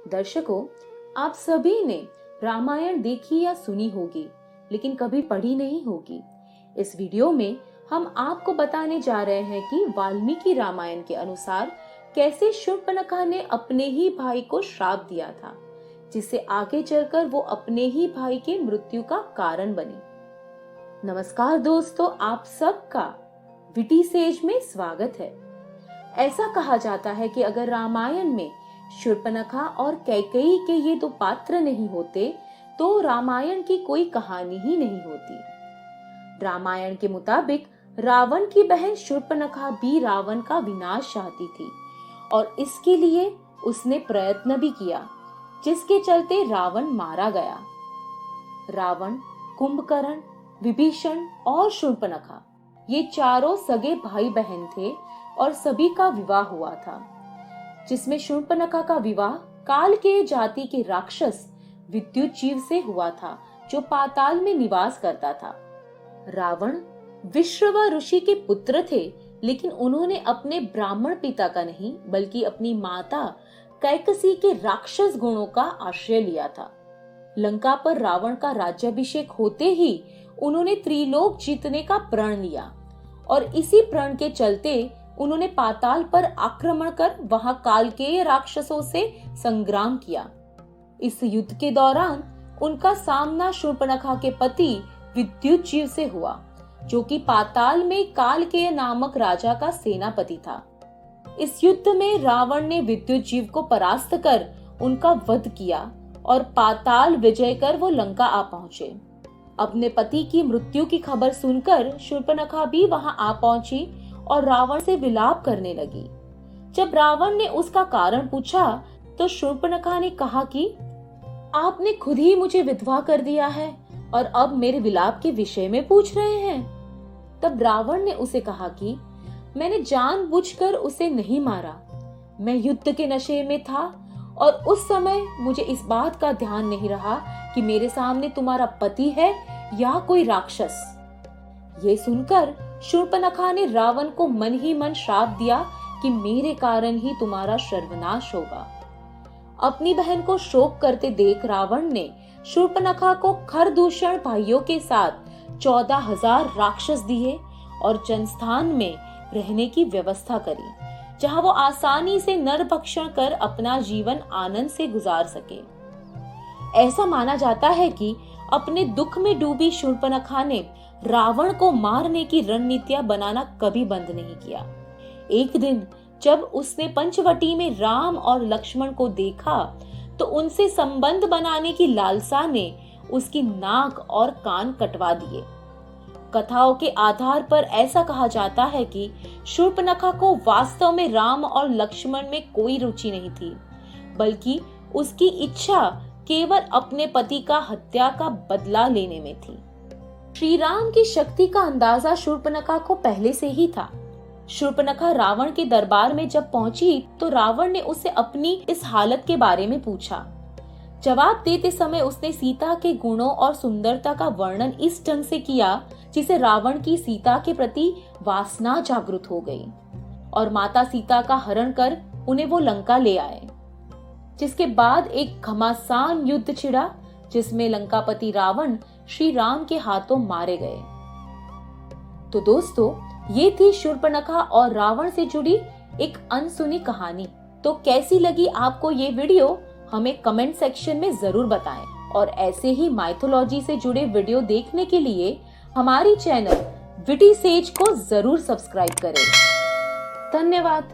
दर्शकों, आप सभी ने रामायण देखी या सुनी होगी, लेकिन कभी पढ़ी नहीं होगी। इस वीडियो में हम आपको बताने जा रहे हैं कि वाल्मीकि रामायण के अनुसार कैसे शूर्पणखा ने अपने ही भाई को श्राप दिया था, जिससे आगे चलकर वो अपने ही भाई के मृत्यु का कारण बने। नमस्कार दोस्तों, आप सबका विटी सेज में स्वागत है। ऐसा कहा जाता है कि अगर रामायण में शूर्पणखा और कैकेयी के ये दो पात्र नहीं होते तो रामायण की कोई कहानी ही नहीं होती। रामायण के मुताबिक रावण की बहन शूर्पणखा भी रावण का विनाश चाहती थी और इसके लिए उसने प्रयत्न भी किया, जिसके चलते रावण मारा गया। रावण, कुंभकर्ण, विभीषण और शूर्पणखा ये चारों सगे भाई बहन थे और सभी का विवाह हुआ था, जिसमें शूर्पणखा का विवाह कालकेय जाति के राक्षस विद्युतजीव से हुआ था, जो पाताल में निवास करता था। रावण विश्रवा ऋषि के पुत्र थे, लेकिन उन्होंने अपने ब्राह्मण पिता का नहीं बल्कि अपनी माता कैकसी के राक्षस गुणों का आश्रय लिया था। लंका पर रावण का राज्याभिषेक होते ही उन्होंने त्रिलोक जीतने का प्रण लिया और इसी प्रण के चलते उन्होंने पाताल पर आक्रमण कर वहां कालकेय राक्षसों से संग्राम किया। इस युद्ध के दौरान उनका सामना शूर्पणखा के पति विद्युतजीव से हुआ, जो कि पाताल में कालकेय नामक राजा का सेनापति था। इस युद्ध में रावण ने विद्युतजीव को परास्त कर उनका वध किया और पाताल विजय कर वो लंका आ पहुंचे। अपने पति की मृत्यु की खबर सुनकर शूर्पणखा भी वहां आ पहुंची और रावण से विलाप करने लगी। जब रावण ने उसका कारण पूछा तो शूर्पणखा ने कहा कि आपने खुद ही मुझे विधवा कर दिया है और अब मेरे विलाप के विषय में पूछ रहे हैं। तब रावण ने उसे कहा कि मैंने जानबूझकर उसे नहीं मारा, मैं युद्ध के नशे में था और उस समय मुझे इस बात का ध्यान नहीं रहा कि मेरे सामने तुम्हारा पति है या कोई राक्षस। ये सुनकर शूर्पणखा ने रावण को मन ही मन श्राप दिया कि मेरे कारण ही तुम्हारा सर्वनाश होगा। अपनी बहन को शोक करते देख रावण ने शूर्पणखा को खरदूषण भाइयों के साथ 14,000 राक्षस दिए और जनस्थान में रहने की व्यवस्था करी, जहां वो आसानी से नरभक्षण कर अपना जीवन आनंद से गुजार सके। ऐसा माना जाता है कि अपने दुख में डूबी शूर्पणखा ने रावण को मारने की रणनीतियां बनाना कभी बंद नहीं किया। एक दिन जब उसने पंचवटी में राम और लक्ष्मण को देखा तो उनसे संबंध बनाने की लालसा ने उसकी नाक और कान कटवा दिए। कथाओं के आधार पर ऐसा कहा जाता है कि शूर्पणखा को वास्तव में राम और लक्ष्मण में कोई रुचि नहीं थी, बल्कि उसकी इच्छा केवल अपने पति का हत्या का बदला लेने में थी। श्री राम की शक्ति का अंदाजा शूर्पणखा को पहले से ही था। शूर्पणखा रावण के दरबार में जब पहुंची तो रावण ने उससे अपनी इस हालत के बारे में पूछा। जवाब देते समय उसने सीता के गुणों और सुंदरता का वर्णन इस ढंग से किया जिसे रावण की सीता के प्रति वासना जागृत हो गई और माता सीता का हरण कर उन्हें वो लंका ले आए। जिसके बाद एक घमासान युद्ध छिड़ा, जिसमें लंकापति रावण श्री राम के हाथों मारे गए। तो दोस्तों, ये थी शूर्पणखा और रावण से जुड़ी एक अनसुनी कहानी। तो कैसी लगी आपको ये वीडियो, हमें कमेंट सेक्शन में जरूर बताएं और ऐसे ही माइथोलॉजी से जुड़े वीडियो देखने के लिए हमारी चैनल विटी सेज को जरूर सब्सक्राइब करें। धन्यवाद।